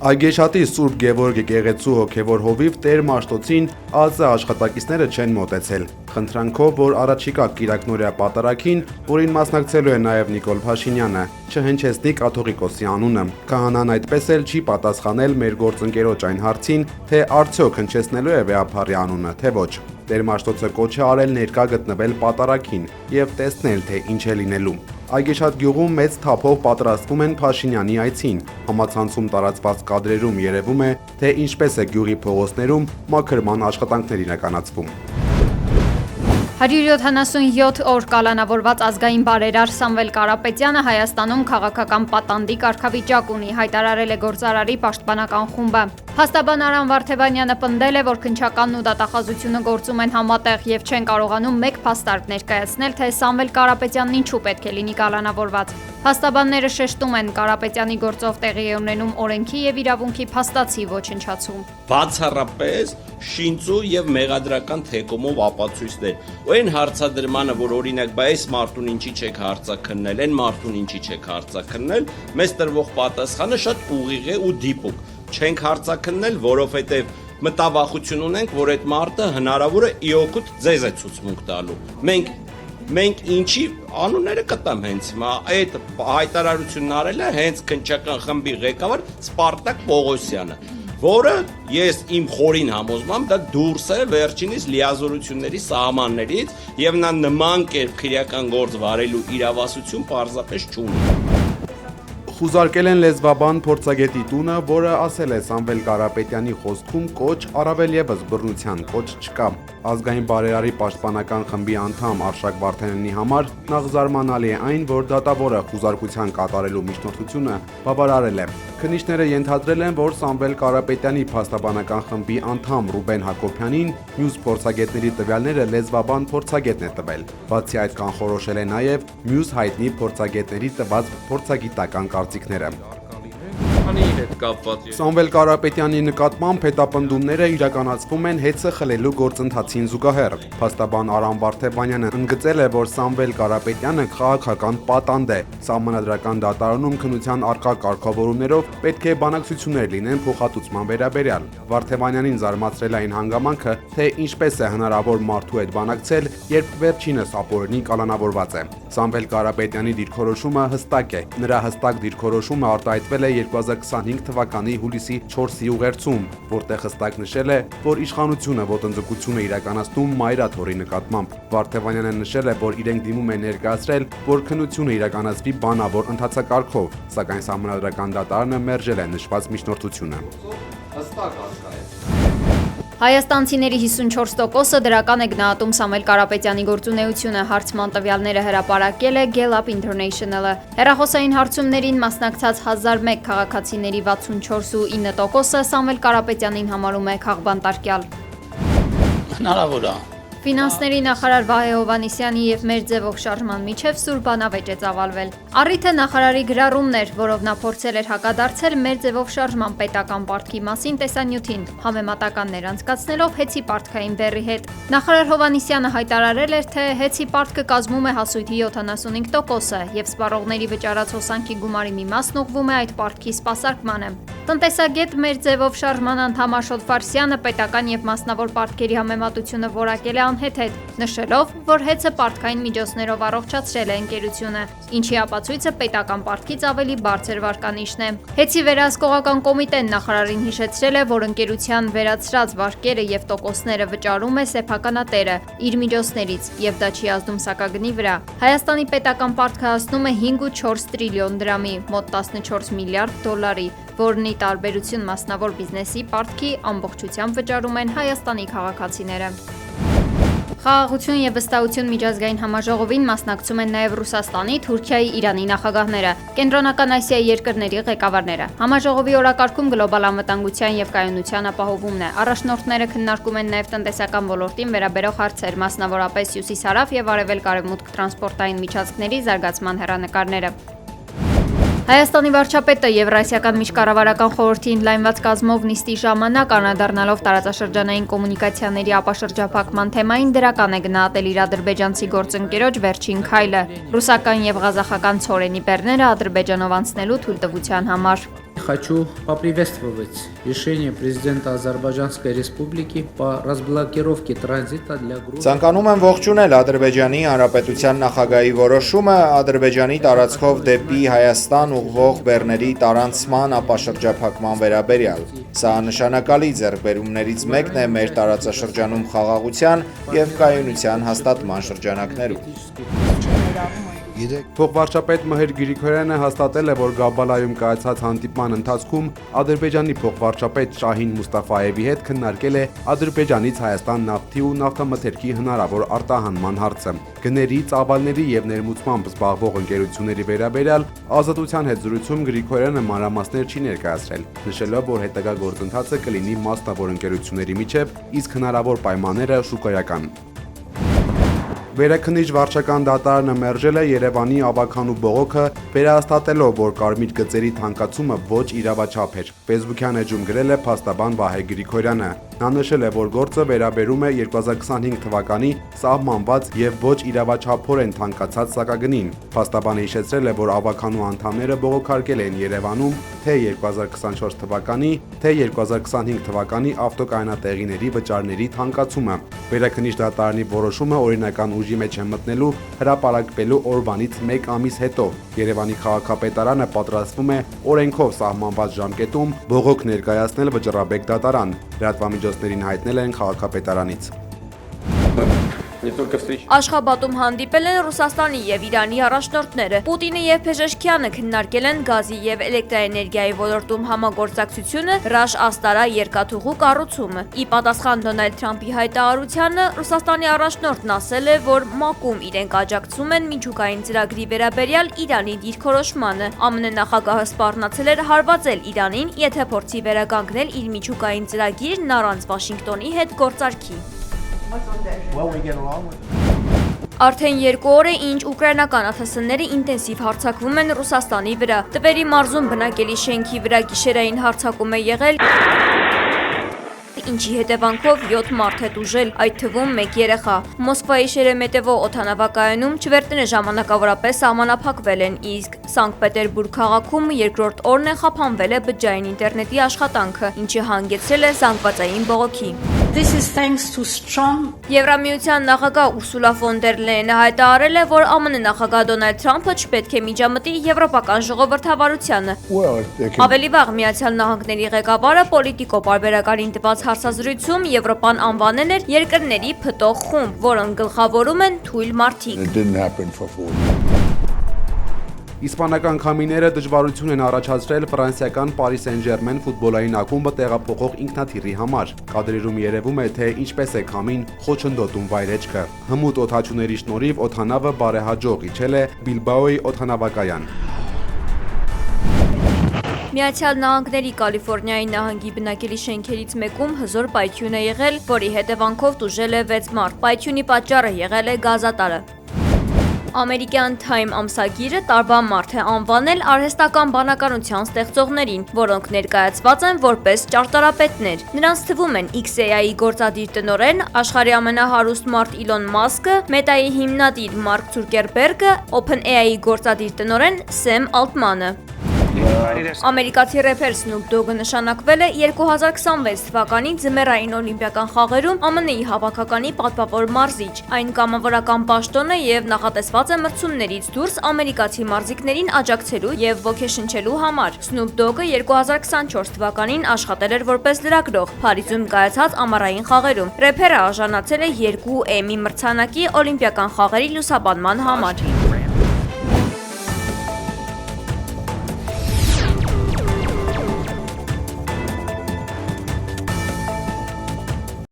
Այգեշատի Սուրբ Գևորգ եկեղեցու հոգևոր հովիվ Տեր Մաշտոցին ԱԶ աշխատակիցները չեն մոտեցել, խնդրանքով, որ առաջիկա կիրակնօրյա պատարագին, որին մասնակցելու է նաև Նիկոլ Փաշինյանը, չհնչեցնի կաթողիկոսի անունը։ Քահանան այդպես էլ չի պատասխանել մեր գործընկերոջ այն հարցին, թե արդյոք հնչեցնելու է Վեհափառի անունը, թե ոչ։ Տեր Մաշտոցը կոչ է արել ներկա գտնվել պատարագին եւ տեսնել, թե ինչ է լինելու։ Այգեշատ գյուղում մեծ թափով պատրաստվում են Փաշինյանի այցին։ Համացանցում տարածված կադրերում երևում է, թե ինչպես է գյուղի փողոցներում մաքրման աշխատանքներ իրականացվում։ 177 օր կալանավորված ազգային բարերար Սամվել Կարապետյանը Հայաստանում քաղաքական պատանդի կարգավիճակ ունի, հայտարարել է Գործարարի պաշտպանական խումբը։ Փաստաբան Արամ Վարդևանյանը պնդել է, որ քննչականն ու դատախազությունը գործում են համատեղ եւ չեն կարողանում մեկ փաստարկ ներկայացնել, թե Սամվել Կարապետյանն ինչու պետք է լինի կալանավորված։ Փաստաբանները շեշտում են, Կարապետյանի գործով տեղի է ունենում օրենքի եւ իրավունքի փաստացի ոչնչացում։ Բացառապես շինծու եւ մեղադրական թեկումով ապացույցներ։ Ու այն հարցադրմանը, որ օրինակ բայ այս մարդուն ինչի չեք հարցաքննել, այն մարդուն ինչի չեք հարցաքննել, մեզ տրվող պատասխանը շատ ուղիղ է ու դիպուկ։ Չենք հարցաքննել, որովհետեւ մտավախություն ունենք, որ այդ մարդը հնարավոր է իօգուտ ձեզ է ցուցմունք տալու։ Մենք ինչի անունները կտամ հենց հիմա այդ հայտարարությունն արել է հենց քննչական խմբի ղեկավար Սպարտակ Պողոսյանը, որը ես իմ խորին համոզմամբ դա դուրս է վերջինիս լիազորությունների սահմաններից եւ նա նման կերպ քրեական գործ վարելու իրավասություն պարզապես չունի։ Խուզարկել են լեզվաբան փորձագետի տունը, որը ասել է Սամվել Կարապետյանի խոսքում կոչ, առավել եւս բռնության կոչ չկա։ Ազգային բարերարի պաշտպանական խմբի անդամ Արշակ Վարդանյանի համար նախ զարմանալի է այն, որ դատավորը խուզարկության կատարելու միջնորդությունը բավարարել է։ Քննիչները ենթադրել են, որ Սամվել Կարապետյանի փաստաբանական խմբի անդամ Ռուբեն Հակոբյանին մյուս փորձագետների տվյալները լեզվաբան փորձագետն է տվել։ Բացի այդ կանխորոշել է նաև մյուս հայտնի փորձագետների տված փորձագիտական կարծիքները։ Սամվել Կարապետյանի նկատմամբ հետապնդումները իրականացվում են հեծը խլելու գործընթացին զուգահեռ։ Փաստաբան Արամ Վարդևանյանը ընդգծել է, որ Սամվել Կարապետյանը քաղաքական պատանդ է։ Սահմանադրական դատարանում քննության առկա կարգավորումներով պետք է բանակցություններ լինեն փոխհատուցման վերաբերյալ։ Վարդևանյանին զարմացրել այն հանգամանքը, թե ինչպես է հնարավոր մարդու հետ բանակցել, երբ վերջինս ապօրինի կալանավորված է։ Սամվել Կարապետյանի դիրքորոշումը հստակ է։ Նրա հստակ դիրքորոշումը արտահայտվել է 2025 թվականի հուլիսի 4-ի ուղերձում, որտեղ հստակ նշել է, որ իշխանությունը ոտնձգություն է իրականացնում Մայրաթորի նկատմամբ։ Վարդևանյանը նշել է, որ իրենք դիմում են ներկայացրել, որ քննությունը իրականացվի բանավոր ընթացակարգով, սակայն Սահմանադրական դատարանը մերժել է նշված միջնորդությունը։ Հայաստանցիների 54%-ը դրական է գնահատում Սամվել Կարապետյանի գործունեությունը, հարցման տվյալները հրապարակել է Gallup International-ը։ Հեռախոսային հարցումներին մասնակցած 1001 քաղաքացիների 64.9%-ը Սամվել Կարապետյանին համարում է քաղբանտարկյալ։ Հնարավոր է։ Ֆինանսների նախարար Վահե Հովհաննիսյանի եւ Մերձևող շարժման միջև սուր բանավեճ է ծավալվել։ Առիթը նախարարի գրառումն էր, որով նա փորձել էր հակադարձել Մերձևող շարժման պետական պարտքի մասին տեսանյութին, համեմատականներ անցկացնելով Հեցի պարտքային բեռի հետ։ Նախարար Հովհաննիսյանը հայտարարել էր, թե Հեցի պարտքը կազմում է հասույթի 75%-ը եւ սպառողների վճարած հոսանքի գումարի մի մասն ուղղվում է այդ պարտքի սպասարկմանը։ Տնտեսագետ Մերձևով շարժման անդամ Աշոտ Ֆարսյանը պետական եւ մասնավոր պարտքերի համեմատությունը որակել է անհեթեթ, նշելով, որ Հեցը պարտքային միջոցներով առողջացրել է ընկերությունը, ինչի ապացույցը պետական պարտքից ավելի բարձր վարկանիշն է։ Հեցի վերահսկողական կոմիտեն նախարարին հիշեցրել է, որ ընկերության վերացրած վարկերը եւ տոկոսները վճարում է սեփականատերը իր միջոցներից եւ դա չի ազդում սակագնի վրա։ Հայաստանի պետական պարտքը հասնում է 5.4 տրիլիոն դրամի, մոտ 14 միլիարդ դոլարի, որն ի տարբերություն մասնավոր բիզնեսի պարտքի ամբողջությամբ վճարում են Հայաստանի քաղաքացիները։ Խաղաղություն եւ վստահություն միջազգային համաժողովին մասնակցում են նաեւ Ռուսաստանի, Թուրքիայի, Իրանի նախագահները, Կենտրոնական Ասիայի երկրների ղեկավարները։ Համաժողովի օրակարգում գլոբալ անվտանգության եւ կայունության ապահովումն է։ Առաջնորդները քննարկում են նաեւ տնտեսական ոլորտին վերաբերող հարցեր, մասնավորապես Հյուսիսարավ եւ Արևելք-Արևմուտք տրանսպորտային միջանցքների զարգացման հեռանկարները։ Հայաստանի վարչապետը Եվրասիական միջկառավարական խորհրդի ընդլայնված կազմով նիստի ժամանակ անդրադառնալով տարածաշրջանային կոմունիկացիաների ապաշրջափակման թեմային դրական է գնահատել իր ադրբեջանցի գործընկերոջ վերջին քայլը՝ ռուսական եւ ղազախական ցորենի բեռները Ադրբեջանով անցնելու թույլտվության համար։ хочу поприветствовать решение президента Азербайджанской Республики по разблокировке транзита для Грузии. Ցանկանում եմ ողջունել Ադրբեջանի Հանրապետության նախագահի որոշումը Ադրբեջանի տարածքով դեպի Հայաստան ուղղվող բեռների տարանցման ապաշրջափակման վերաբերյալ։ Սա նշանակալի ձեռքբերումներից մեկն է մեր տարածաշրջանում խաղաղության եւ կայունության հաստատման շրջանակներում։ Փոխվարչապետ Մհեր Գրիգորյանը հաստատել է, որ Գաբալայում կայացած հանդիպման ընթացքում Ադրբեջանի փոխվարչապետ Շահին Մուստաֆայևի հետ քննարկել է Ադրբեջանից Հայաստան նավթի ու նավթամթերքի հնարավոր արտահանման հարցը։ Գների, ծավալների եւ ներմուծմամբ զբաղվող ընկերությունների վերաբերյալ Ազատության հետ զրույցում Գրիգորյանը մանրամասներ չի ներկայացրել, նշելով, որ հետագա գործընթացը կլինի մասնավոր ընկերությունների միջև, իսկ հնարավոր պայմանները շուկայական։ Վերաքննիչ վարչական դատարանը մերժել է Երևանի ավագանու բողոքը, վերահաստատելով, որ կարմիր գծերի թանկացումը ոչ իրավաչափ էր։ Facebook-յան էջում գրել է փաստաբան Վահե Գրիգորյանը։ Նա նշել է, որ գործը վերաբերում է 2025 թվականի սահմանված եւ ոչ իրավաչափորեն թանկացած սակագնին։ Փաստաբանը հիշեցրել է, որ ավագանու անդամները բողոքարկել են Երևանում թե 2024 թվականի, թե 2025 թվականի ավտոկայանատեղիների վճարների թանկացումը։ Վերաքննիչ դատարանի որոշումը օրինական ուժի մեջ է մտնելու հրապարակվելու օրվանից 1 ամիս հետո։ Երևանի քաղաքապետարանը պատրաստվում է օրենքով սահմանված ժամկետում բողոք ներկայացնել Վճռաբեկ դատարան։ Լրատվամիջոցներին հայտնել են քաղաքապետարանից։ Աշխաբադում հանդիպել են Ռուսաստանի եւ Իրանի առաջնորդները։ Պուտինը եւ Փեժեշքյանը քննարկել են գազի եւ էլեկտրաէներգիայի ոլորտում համագործակցությունը, Ռաշ-Աստարա երկաթուղու կառուցումը։ Ի պատասխան Դոնալդ Թրամփի հայտարարությանը Ռուսաստանի առաջնորդն ասել է, որ ՄԱԿ-ում իրենք աջակցում են միջուկային ծրագրի վերաբերյալ Իրանի դիրքորոշմանը։ ԱՄՆ նախագահը սպառնացել էր հարվածել Իրանին, եթե փորձի վերականգնել իր միջուկային ծրագիրն առանց Վաշինգտոնի հետ գործարքի։ Արդեն 2 օր է, ինչ ուկրաինական ԱԹՍ-ները ինտենսիվ հարձակվում են Ռուսաստանի վրա։ Տվերի մարզում բնակելի շենքի վրա գիշերային հարձակում է եղել, ինչի հետևանքով 7 մարդ է տուժել, այդ թվում 1 երեխա։ Մոսկվայի Շերեմետևո օդանավակայանում չվերտները ժամանակավորապես սահմանափակվել են, իսկ Սանկտ Պետերբուրգ քաղաքում երկրորդ օրն է խափանվել է բջջային ինտերնետի աշխատանքը, ինչը հանգեցրել է զանգվածային բողոքի։ Եվրամիության նախագահ Ուրսուլա ֆոն դեր Լեյենը հայտարարել է, որ ԱՄՆ նախագահ Դոնալդ Թրամփը չպետք է միջամտի եվրոպական ժողովրդավարությանը։ Ավելի վաղ Միացյալ Նահանգների ղեկավարը Պոլիտիկո պարբերականին տված հարցազրույցում Եվրոպան անվանել էր երկրների փտող խումբ, որոնք գլխավորում են թույլ մարդիկ։ Իսպանական քամիները դժվարություն են առաջացրել ֆրանսիական Paris Saint-Germain ֆուտբոլային ակումբը տեղափոխող ինքնաթիռի համար։ Կադրերում երևում է, թե ինչպես է քամին խոչընդոտում վայրեջքը։ Հմուտ օդաչուների շնորհիվ օդանավը բարեհաջող իջել է Բիլբաոյի օդանավակայան։ Միացյալ Նահանգների Կալիֆոռնիայի նահանգի բնակելի շենքերից մեկում հզոր պայթյուն է եղել, որի հետևանքով տուժել է 6 մարդ։ Պայթյունի պատճառը եղել է գազատարը։ Ամերիկյան Time ամսագիրը տարվա մարդ է անվանել արհեստական բանականության ստեղծողներին, որոնք ներկայացված են որպես ճարտարապետներ։ Նրանց թվում են XAI-ի գործադիր տնօրեն, աշխարհի ամենահարուստ մարդ Իլոն Մասկը, Մետայի հիմնադիր Մարկ Ցուկերբերգը, OpenAI-ի գործադիր տնօրեն Սեմ Ալտմանը։ Ամերիկացի рэփեր Snoop Dogg-ը նշանակվել է 2026 թվականի ձմեռային օլիմպիական խաղերում ԱՄՆ-ի հավաքականի պատվավոր մարզիչ։ Այն կամավորական պաշտոն է եւ նախատեսված է մրցումներից դուրս ամերիկացի մարզիկներին աջակցելու եւ ոգեշնչելու համար։ Snoop Dogg-ը 2024 թվականին աշխատել էր որպես լրագրող Փարիզում կայացած ամառային խաղերում։ Рэփերը արժանացել է 2 Emmy մրցանակի օլիմպիական խաղերի լուսաբանման համար։